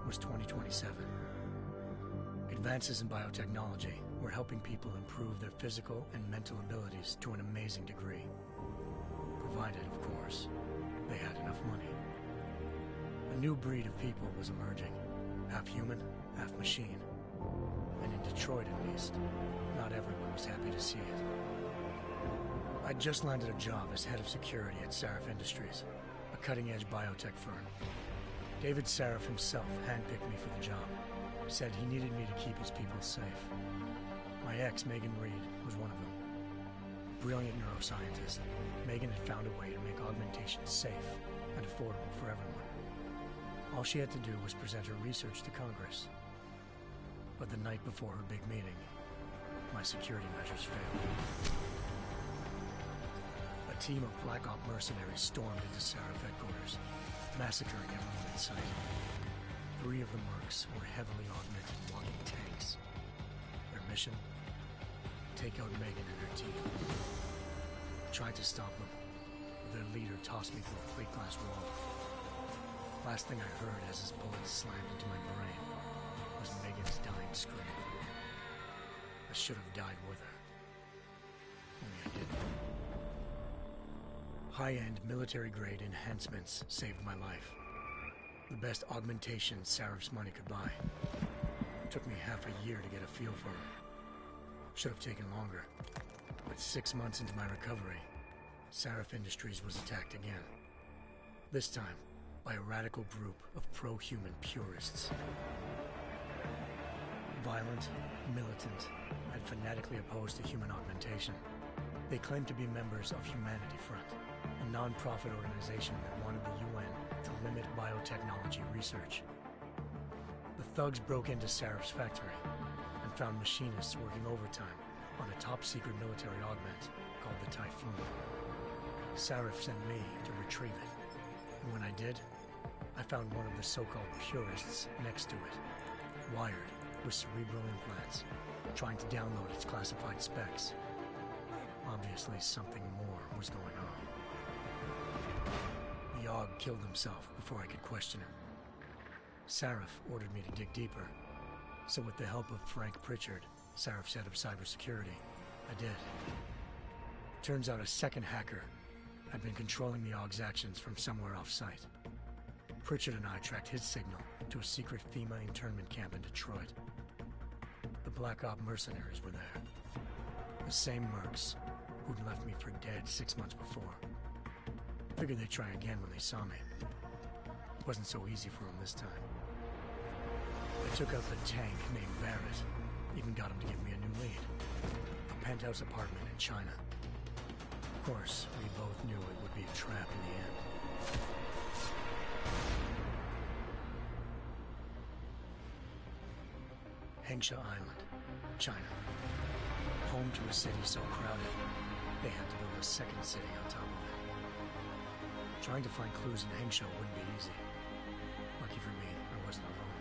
was 2027. Advances in biotechnology were helping people improve their physical and mental abilities to an amazing degree. Provided, of course, they had enough money. A new breed of people was emerging, half human, half machine. And in Detroit, at least, not everyone was happy to see it. I'd just landed a job as head of security at Sarif Industries, a cutting-edge biotech firm. David Sarif himself handpicked me for the job, said he needed me to keep his people safe. My ex, Megan Reed, was one of them. Brilliant neuroscientist, Megan had found a way to make augmentation safe and affordable for everyone. All she had to do was present her research to Congress. But the night before her big meeting, my security measures failed. A team of Black Op mercenaries stormed into Sarif headquarters, massacring everyone in sight. 3 of the mercs were heavily augmented walking tanks. Their mission? Take out Megan and her team. I tried to stop them, but their leader tossed me through a plate glass wall. Last thing I heard as his bullets slammed into my brain was Megan's dying scream. I should have died with her. Only I didn't. High-end military-grade enhancements saved my life. The best augmentation Sarif's money could buy. It took me half a year to get a feel for her. Should have taken longer. But 6 months into my recovery, Sarif Industries was attacked again. This time, by a radical group of pro-human purists. Violent, militant, and fanatically opposed to human augmentation. They claimed to be members of Humanity Front, a non-profit organization that wanted the UN to limit biotechnology research. The thugs broke into Sarif's factory and found machinists working overtime on a top-secret military augment called the Typhoon. Sarif sent me to retrieve it, and when I did, I found one of the so-called purists next to it, wired with cerebral implants, trying to download its classified specs. Obviously, something more was going on. The Aug killed himself before I could question him. Sarif ordered me to dig deeper, so with the help of Frank Pritchard, Sarif's head of cybersecurity, I did. Turns out a second hacker had been controlling the Aug's actions from somewhere off-site. Pritchard and I tracked his signal to a secret FEMA internment camp in Detroit. The Black Op mercenaries were there. The same mercs who'd left me for dead 6 months before. Figured they'd try again when they saw me. It wasn't so easy for them this time. I took out the tank named Barrett, even got him to give me a new lead. A penthouse apartment in China. Of course, we both knew it would be a trap in the end. Hengsha Island, China. Home to a city so crowded, they had to build a second city on top of it. Trying to find clues in Hengsha wouldn't be easy. Lucky for me, I wasn't alone.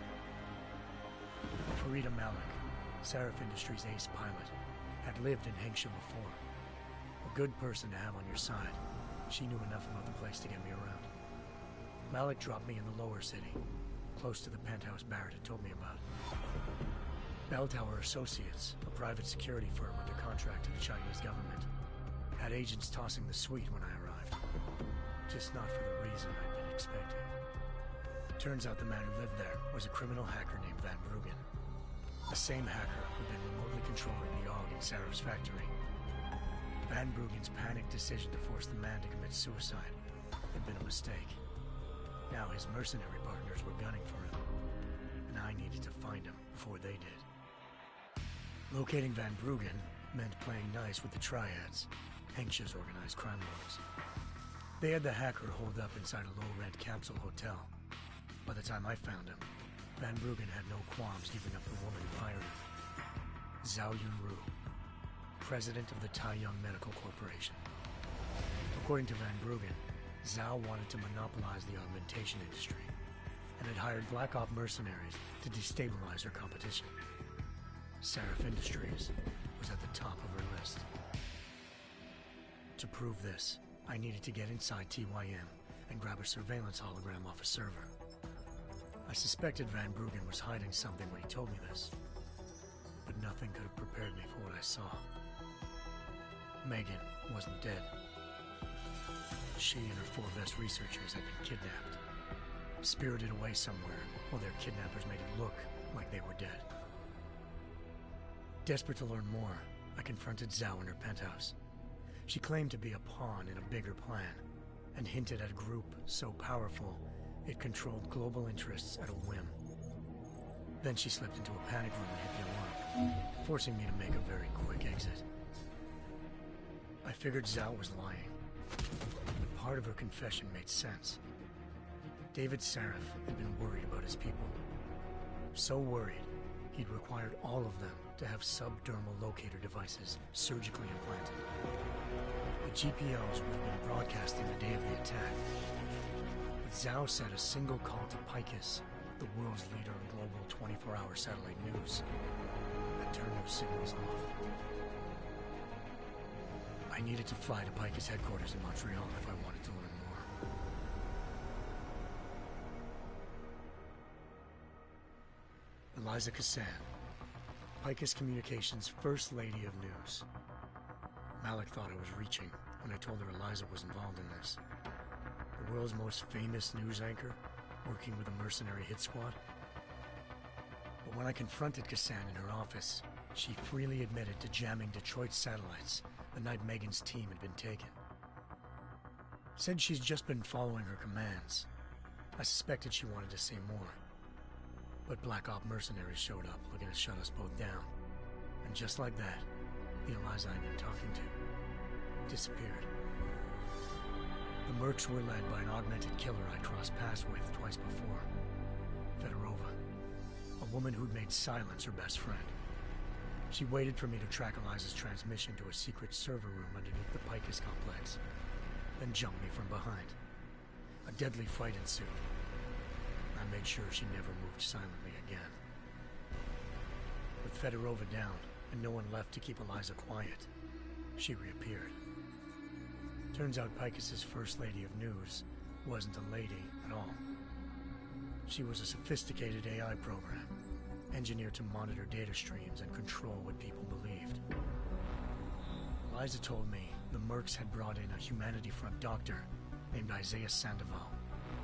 Farida Malik, Sarif Industries' ace pilot, had lived in Hengsha before. A good person to have on your side. She knew enough about the place to get me around. Malik dropped me in the lower city, close to the penthouse Barrett had told me about. Bell Tower Associates, a private security firm under contract to the Chinese government, had agents tossing the suite when I arrived. Just not for the reason I'd been expecting. Turns out the man who lived there was a criminal hacker named Van Bruggen. The same hacker who'd been remotely controlling the Aug in Sarif's factory. Van Bruggen's panicked decision to force the man to commit suicide had been a mistake. Now his mercenary partners were gunning for him, and I needed to find him before they did. Locating Van Bruggen meant playing nice with the Triads, Hengsha's organized crime lords. They had the hacker holed up inside a low-rent capsule hotel. By the time I found him, Van Bruggen had no qualms giving up the woman who hired him. Zhao Yunru, president of the Taiyang Medical Corporation. According to Van Bruggen, Zhao wanted to monopolize the augmentation industry and had hired Black Op mercenaries to destabilize her competition. Sarif Industries was at the top of her list. To prove this, I needed to get inside TYM and grab a surveillance hologram off a server. I suspected Van Bruggen was hiding something when he told me this, but nothing could have prepared me for what I saw. Megan wasn't dead. She and her 4 Vest researchers had been kidnapped, spirited away somewhere while their kidnappers made it look like they were dead. Desperate to learn more, I confronted Zhao in her penthouse. She claimed to be a pawn in a bigger plan, and hinted at a group so powerful it controlled global interests at a whim. Then she slipped into a panic room and hit the alarm, forcing me to make a very quick exit. I figured Zhao was lying, but part of her confession made sense. David Sarif had been worried about his people. So worried, he'd required all of them to have subdermal locator devices surgically implanted. The GPOs would have been broadcasting the day of the attack. But Zhao said a single call to Picus, the world's leader in global 24-hour satellite news, had turned those signals off. I needed to fly to Picus headquarters in Montreal if I wanted to learn more. Eliza Cassan, Picus Communications' First Lady of News. Malik thought I was reaching when I told her Eliza was involved in this. The world's most famous news anchor, working with a mercenary hit squad. But when I confronted Cassan in her office, she freely admitted to jamming Detroit's satellites the night Megan's team had been taken. Said she's just been following her commands. I suspected she wanted to say more. But Black Op mercenaries showed up looking to shut us both down. And just like that, the Eliza I'd been talking to disappeared. The Mercs were led by an augmented killer I'd crossed paths with twice before. Fedorova, a woman who'd made silence her best friend. She waited for me to track Eliza's transmission to a secret server room underneath the Picus complex, then jumped me from behind. A deadly fight ensued. I made sure she never moved silently again. With Fedorova down and no one left to keep Eliza quiet, she reappeared. Turns out Picus's First Lady of News wasn't a lady at all. She was a sophisticated AI program, engineered to monitor data streams and control what people believed. Eliza told me the Mercs had brought in a Humanity Front doctor named Isaiah Sandoval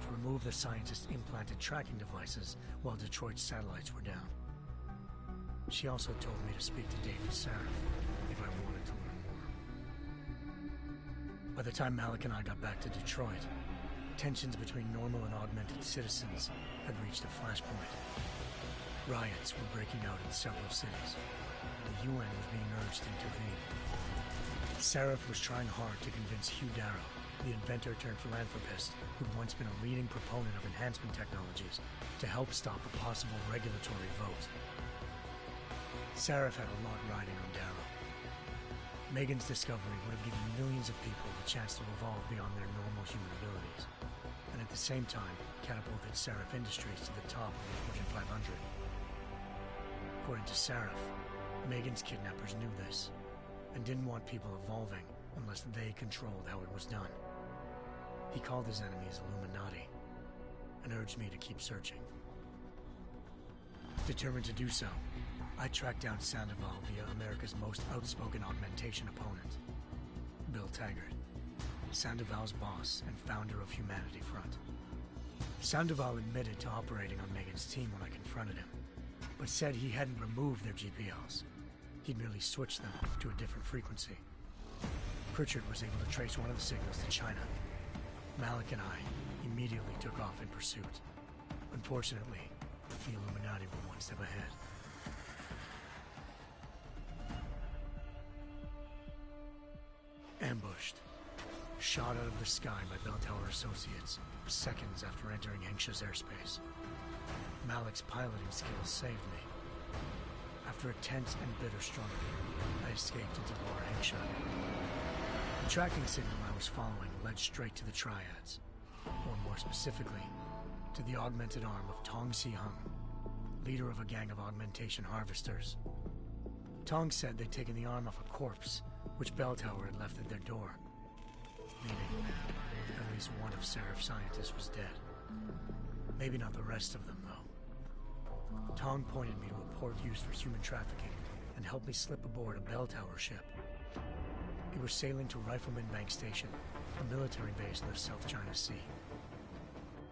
to remove the scientist's implanted tracking devices while Detroit's satellites were down. She also told me to speak to David Sarif if I wanted to learn more. By the time Malik and I got back to Detroit, tensions between normal and augmented citizens had reached a flashpoint. Riots were breaking out in several cities. The UN was being urged to intervene. Sarif was trying hard to convince Hugh Darrow, the inventor turned philanthropist who'd once been a leading proponent of enhancement technologies, to help stop a possible regulatory vote. Sarif had a lot riding on Darrow. Megan's discovery would have given millions of people the chance to evolve beyond their normal human abilities, and at the same time catapulted Sarif Industries to the top of the Fortune 500. According to Sarif, Megan's kidnappers knew this, and didn't want people evolving unless they controlled how it was done. He called his enemies Illuminati, and urged me to keep searching. Determined to do so, I tracked down Sandoval via America's most outspoken augmentation opponent, Bill Taggart, Sandoval's boss and founder of Humanity Front. Sandoval admitted to operating on Megan's team when I confronted him, but said he hadn't removed their GPLs. He'd merely switched them to a different frequency. Pritchard was able to trace one of the signals to China. Malik and I immediately took off in pursuit. Unfortunately, the Illuminati were one step ahead. Ambushed. Shot out of the sky by Bell Tower Associates, seconds after entering Hengsha's airspace. Malik's piloting skills saved me. After a tense and bitter struggle, I escaped into Lower Hengsha. The tracking signal I was following led straight to the Triads, or more specifically, to the augmented arm of Tong Si-hung, leader of a gang of augmentation harvesters. Tong said they'd taken the arm off a corpse, which Bell Tower had left at their door, meaning at least one of Sarif's scientists was dead. Maybe not the rest of them, though. Tong pointed me to a port used for human trafficking and helped me slip aboard a bell tower ship. It was sailing to Rifleman Bank Station, a military base in the South China Sea.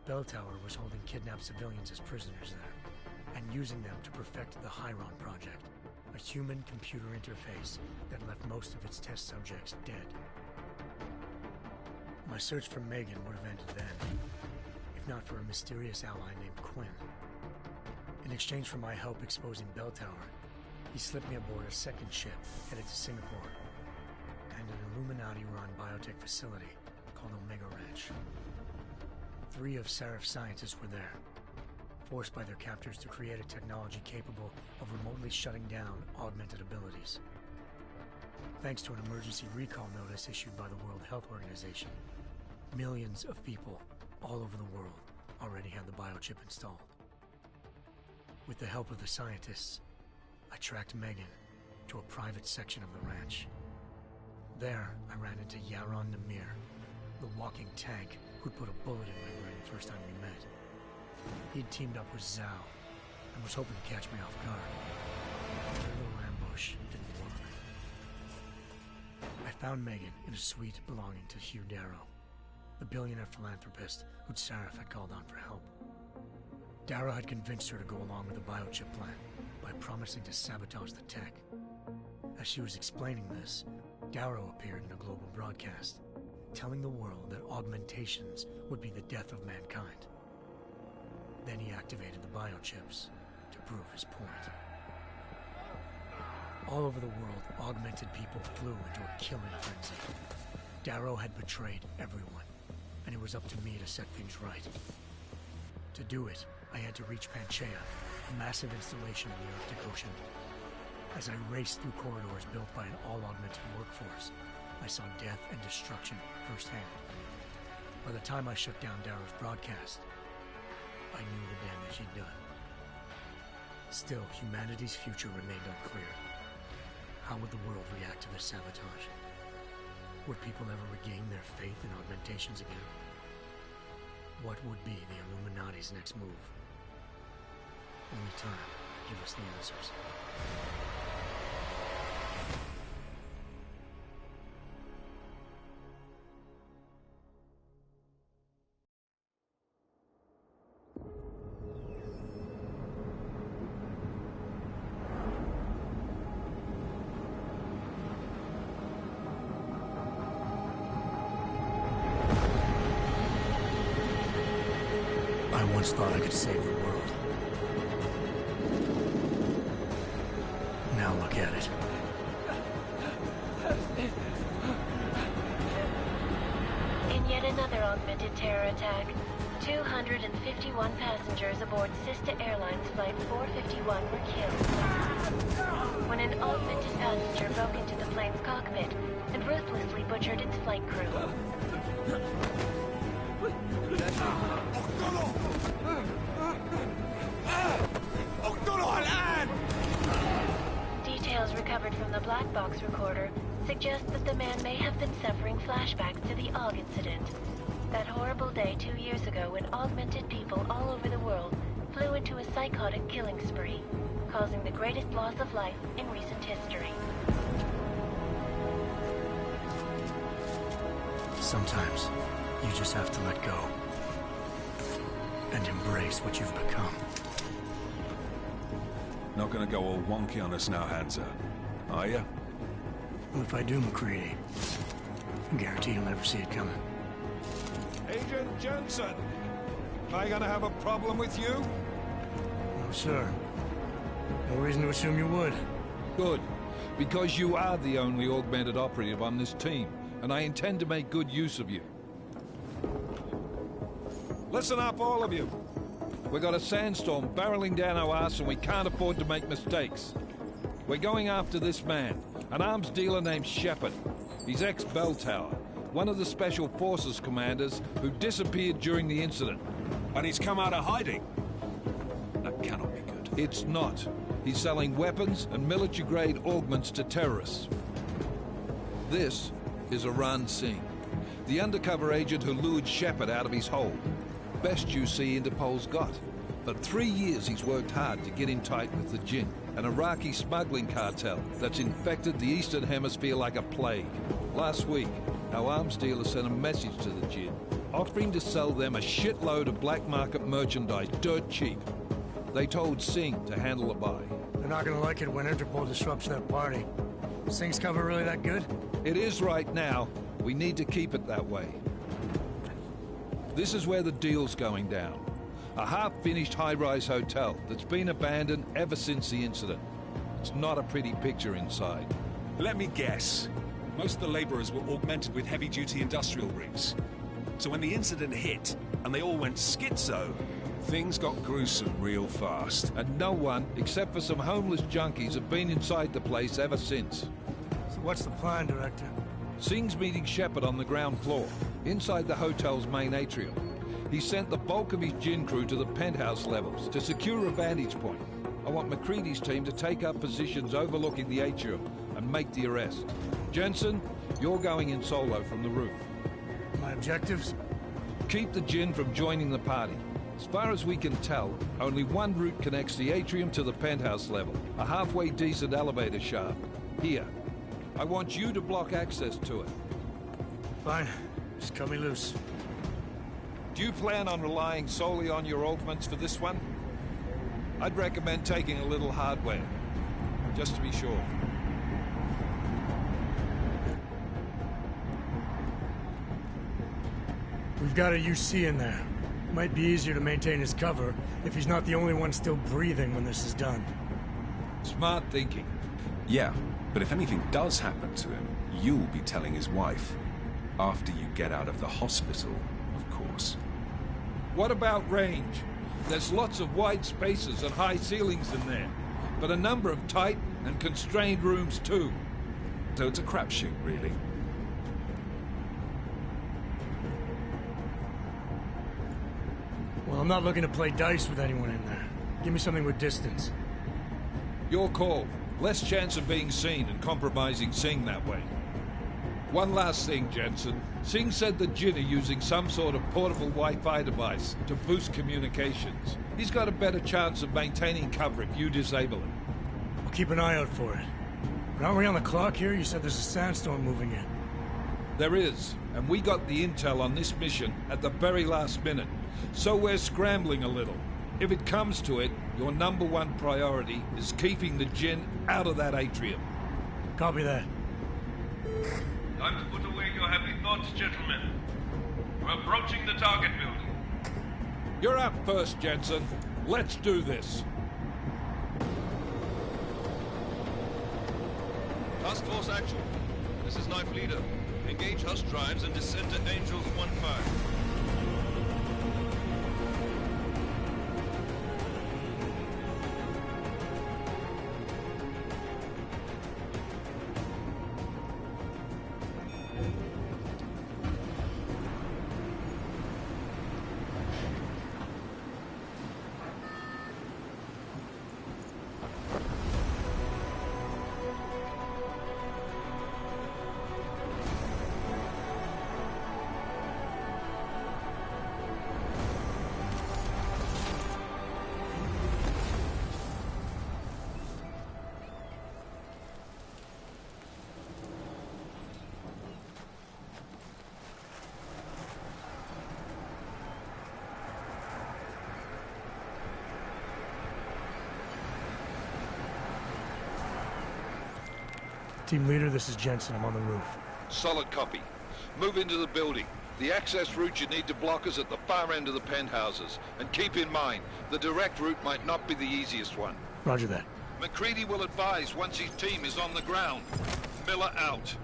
Bell Tower was holding kidnapped civilians as prisoners there, and using them to perfect the Chiron Project, a human-computer interface that left most of its test subjects dead. My search for Megan would have ended then, if not for a mysterious ally named Quinn. In exchange for my help exposing Bell Tower, he slipped me aboard a second ship headed to Singapore and an Illuminati-run biotech facility called Omega Ranch. 3 of Serif's scientists were there, forced by their captors to create a technology capable of remotely shutting down augmented abilities. Thanks to an emergency recall notice issued by the World Health Organization, millions of people all over the world already had the biochip installed. With the help of the scientists, I tracked Megan to a private section of the ranch. There, I ran into Yaron Namir, the walking tank who'd put a bullet in my brain the first time we met. He'd teamed up with Zhao and was hoping to catch me off guard. Their little ambush didn't work. I found Megan in a suite belonging to Hugh Darrow, the billionaire philanthropist who'd Serif had called on for help. Darrow had convinced her to go along with the biochip plan by promising to sabotage the tech. As she was explaining this, Darrow appeared in a global broadcast, telling the world that augmentations would be the death of mankind. Then he activated the biochips to prove his point. All over the world, augmented people flew into a killing frenzy. Darrow had betrayed everyone, and it was up to me to set things right. To do it, I had to reach Panchaea, a massive installation in the Arctic Ocean. As I raced through corridors built by an all-augmented workforce, I saw death and destruction firsthand. By the time I shut down Darrow's broadcast, I knew the damage he'd done. Still, humanity's future remained unclear. How would the world react to this sabotage? Would people ever regain their faith in augmentations again? What would be the Illuminati's next move? Only time could give us the answers. I once thought I could save the world. Now look at it. In yet another augmented terror attack, 251 passengers aboard Sister Airlines Flight 451 were killed when an augmented passenger broke into the plane's cockpit and ruthlessly butchered its flight crew. Details recovered from the black box recorder suggest that the man may have been suffering flashbacks to the AUG incident. That horrible day 2 years ago when augmented people all over the world flew into a psychotic killing spree, causing the greatest loss of life in recent history. Sometimes, you just have to let go. And embrace what you've become. Not gonna go all wonky on us now, Hansa, are you? Well, if I do, McCready, I guarantee you'll never see it coming. Agent Jensen! Am I gonna have a problem with you? No, sir. No reason to assume you would. Good. Because you are the only augmented operative on this team, and I intend to make good use of you. Listen up, all of you. We got a sandstorm barreling down our arse and we can't afford to make mistakes. We're going after this man, an arms dealer named Shepard. He's ex-Bell Tower, one of the Special Forces commanders who disappeared during the incident. And he's come out of hiding. That cannot be good. It's not. He's selling weapons and military-grade augments to terrorists. This is Aran Singh, the undercover agent who lured Shepard out of his hole. Best you see Interpol's got. For 3 years he's worked hard to get in tight with the Jinn, an Iraqi smuggling cartel that's infected the Eastern Hemisphere like a plague. Last week, our arms dealer sent a message to the Jinn, offering to sell them a shitload of black market merchandise dirt cheap. They told Singh to handle the buy. They're not gonna like it when Interpol disrupts their party. Singh's cover really that good? It is right now. We need to keep it that way. This is where the deal's going down. A half-finished high-rise hotel that's been abandoned ever since the incident. It's not a pretty picture inside. Let me guess. Most of the laborers were augmented with heavy-duty industrial rigs. So when the incident hit, and they all went schizo, things got gruesome real fast. And no one, except for some homeless junkies, have been inside the place ever since. So what's the plan, Director? Singh's meeting Shepard on the ground floor, inside the hotel's main atrium. He sent the bulk of his Jinn crew to the penthouse levels to secure a vantage point. I want McCready's team to take up positions overlooking the atrium and make the arrest. Jensen, you're going in solo from the roof. My objectives? Keep the Jinn from joining the party. As far as we can tell, only one route connects the atrium to the penthouse level, a halfway decent elevator shaft. Here. I want you to block access to it. Fine. Just cut me loose. Do you plan on relying solely on your augments for this one? I'd recommend taking a little hardware, just to be sure. We've got a UC in there. Might be easier to maintain his cover if he's not the only one still breathing when this is done. Smart thinking. Yeah, but if anything does happen to him, you'll be telling his wife. After you get out of the hospital, of course. What about range? There's lots of wide spaces and high ceilings in there, but a number of tight and constrained rooms too. So it's a crapshoot, really. Well, I'm not looking to play dice with anyone in there. Give me something with distance. Your call. Less chance of being seen and compromising Singh that way. One last thing, Jensen. Singh said the Jinn are using some sort of portable Wi-Fi device to boost communications. He's got a better chance of maintaining cover if you disable it. I'll keep an eye out for it. But aren't we on the clock here? You said there's a sandstorm moving in. There is, and we got the intel on this mission at the very last minute. So we're scrambling a little. If it comes to it, your #1 priority is keeping the Jinn out of that atrium. Copy that. Time to put away your heavy thoughts, gentlemen. We're approaching the target building. You're up first, Jensen. Let's do this. Task Force action. This is Knife Leader. Engage Hush drives and descend to Angels 1-5. Team leader, this is Jensen. I'm on the roof. Solid copy. Move into the building. The access route you need to block is at the far end of the penthouses. And keep in mind, the direct route might not be the easiest one. Roger that. McCready will advise once his team is on the ground. Miller out.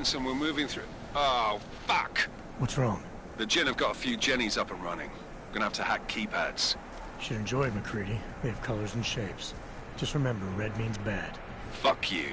Jensen, we're moving through... Oh, fuck! What's wrong? The Jinn have got a few Jennies up and running. Gonna have to hack keypads. Should enjoy it, McCready. They have colors and shapes. Just remember, red means bad. Fuck you.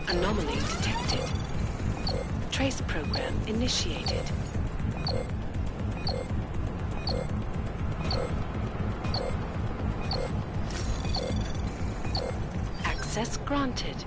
Anomaly detected. Trace program initiated. Access granted.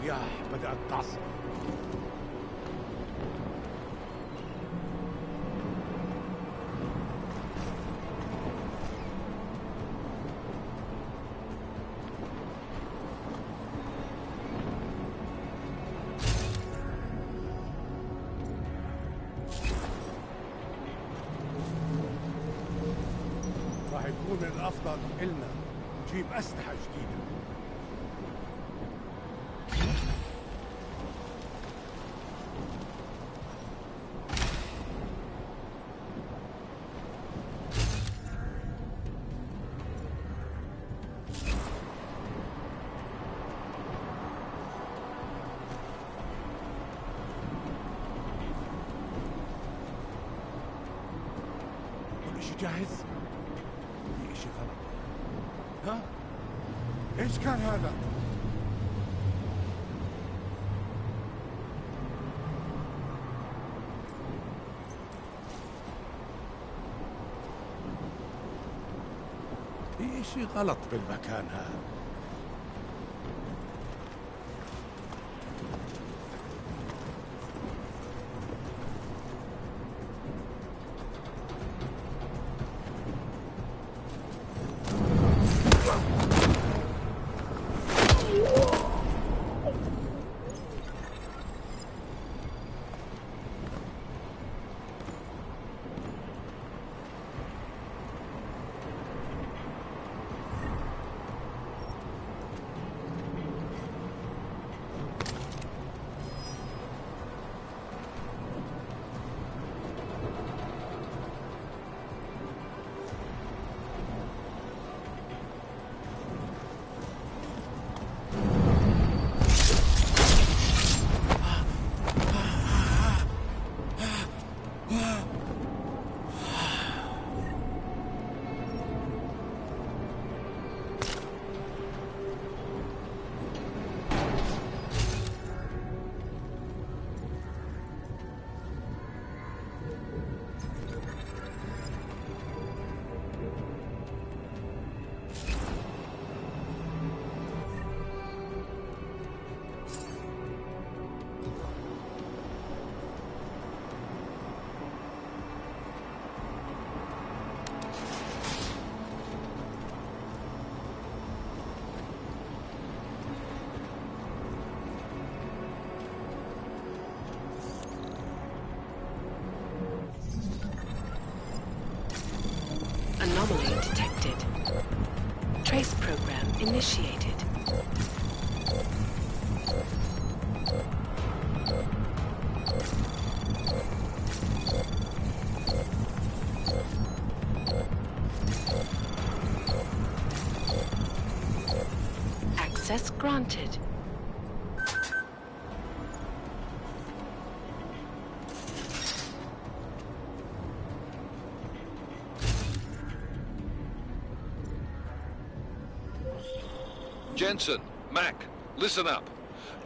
الرياح بدأت تعصف. راح يكون من الأفضل إلنا نجيب أسلحة جديدة. كل شيء جاهز؟ في شيء غلط. ها؟ ايش كان هذا؟ في شيء غلط بالمكان هذا. Anomaly detected. Trace program initiated. Access granted. Jensen, Mac, listen up.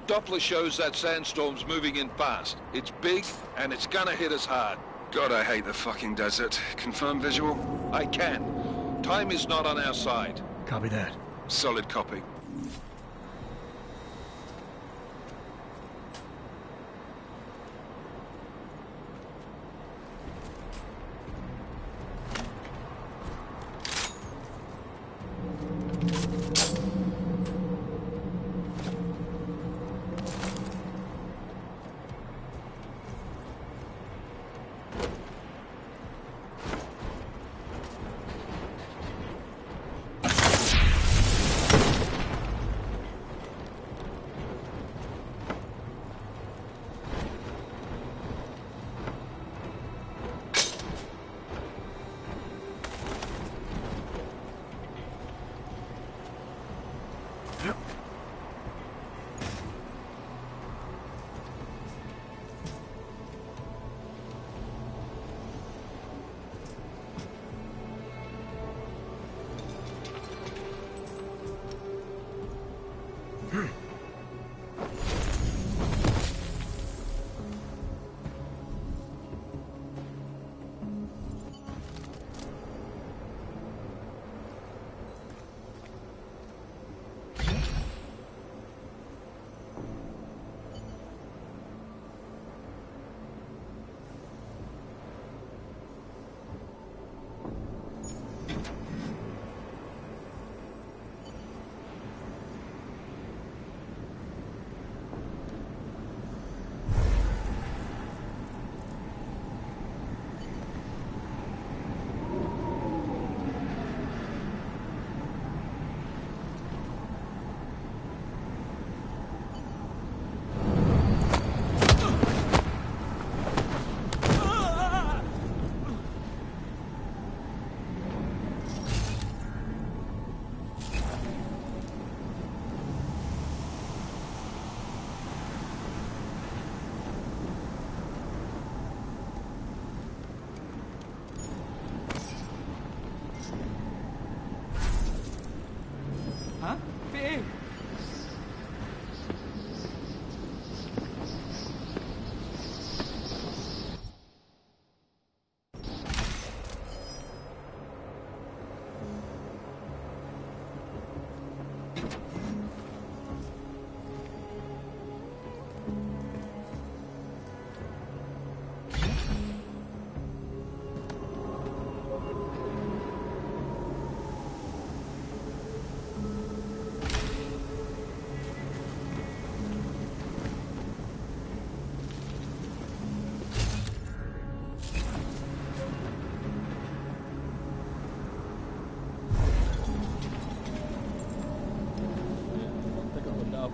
Doppler shows that sandstorm's moving in fast. It's big, and it's gonna hit us hard. God, I hate the fucking desert. Confirm visual? I can. Time is not on our side. Copy that. Solid copy.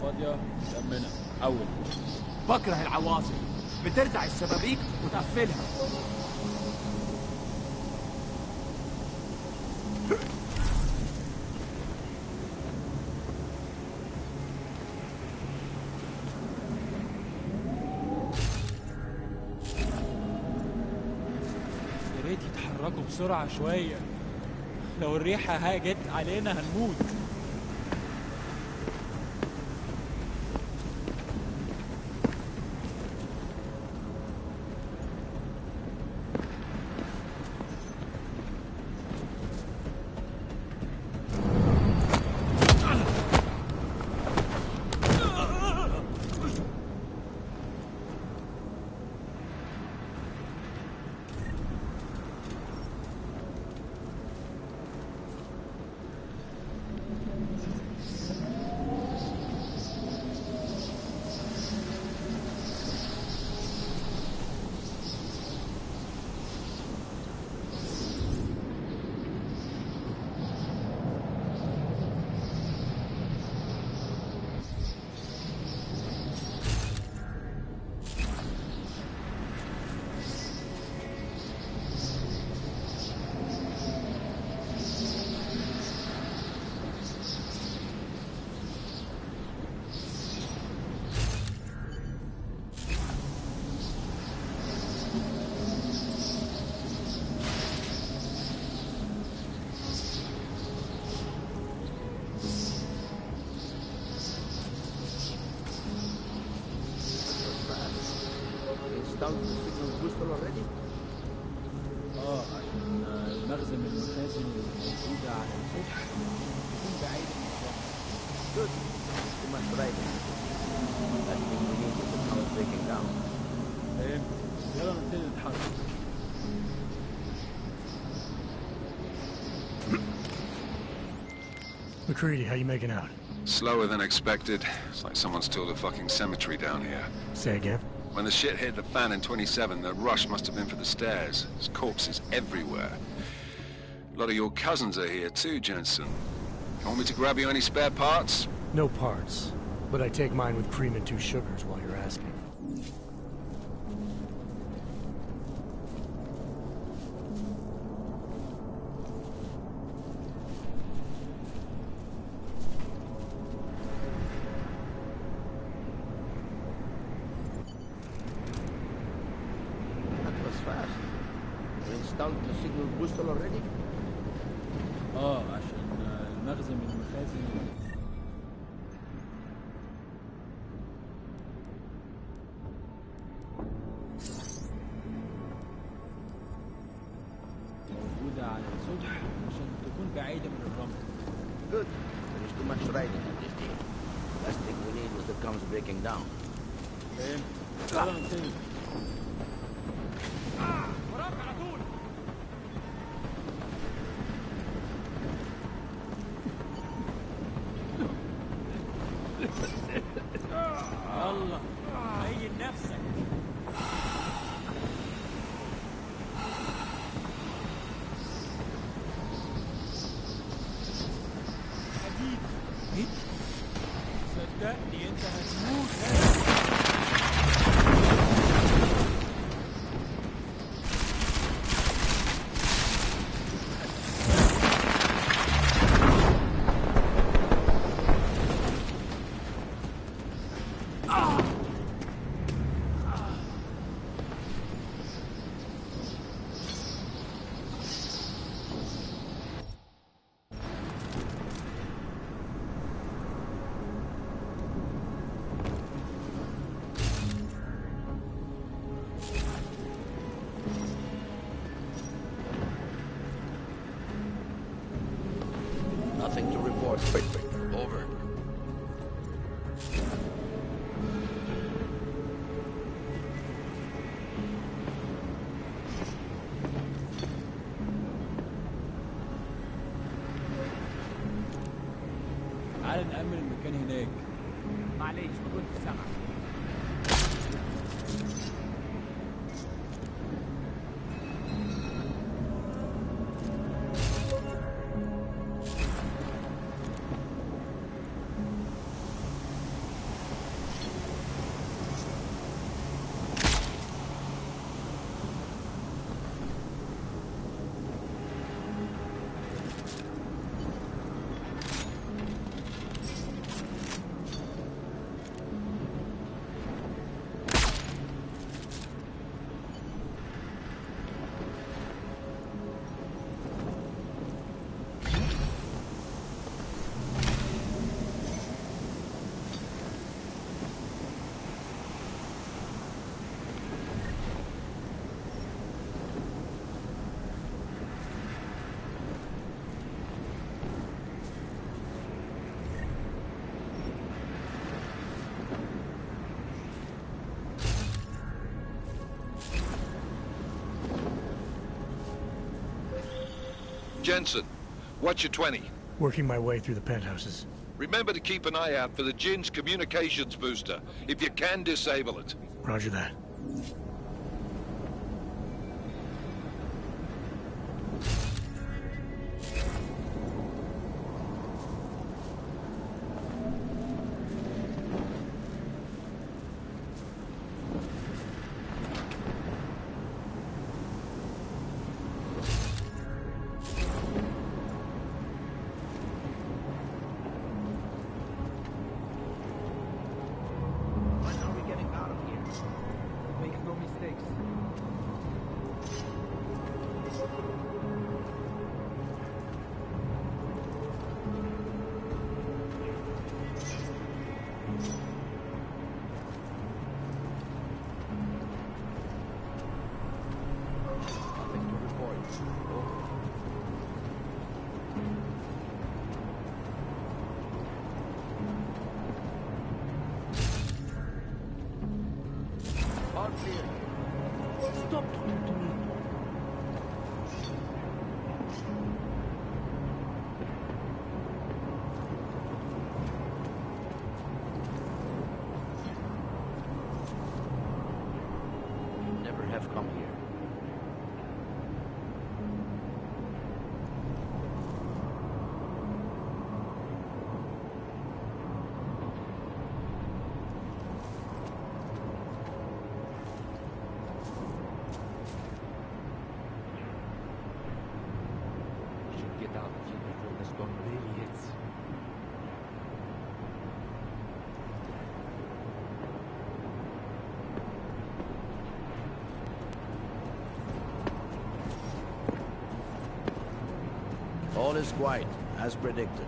فاضية تأمنها أول. بكره العواصف، بترزع الشبابيك وتقفلها. يا ريت يتحركوا بسرعة شوية، لو الريحة هاجت علينا هنموت. عشان المخزن المخازن الموجودة على السطح تكون بعيدة من الشط. Good. Too much riding. I think we need to put our breaking down. فاهم؟ يلا نبتدي نتحرك. McCready, how you making out? Slower than expected. It's like someone's tilled a fucking cemetery down here. Say again? When the shit hit the fan in 27, the rush must have been for the stairs. There's corpses everywhere. A lot of your cousins are here too, Jensen. You want me to grab you any spare parts? No parts. But I take mine with cream and 2 sugars while you're asking. Installed the signal booster already? عشان المخزن من المخازن موجودة على السطح عشان تكون بعيدة من الرمل. Good. There is too much riding on this thing. Last thing we need was the guns breaking down. فاهم؟ يلا نبتدي. وراك على طول. يلا هين نفسك. حديد. صدقني انت هتموت. Nothing to report. Over. تعال نأمن المكان هناك. معليش ما كنتش سامع. Jensen, what's your 20? Working my way through the penthouses. Remember to keep an eye out for the Jinn's communications booster, if you can disable it. Roger that. Stop talking to me. You never have come here. Get out of here before the storm really hits. All is quiet, as predicted.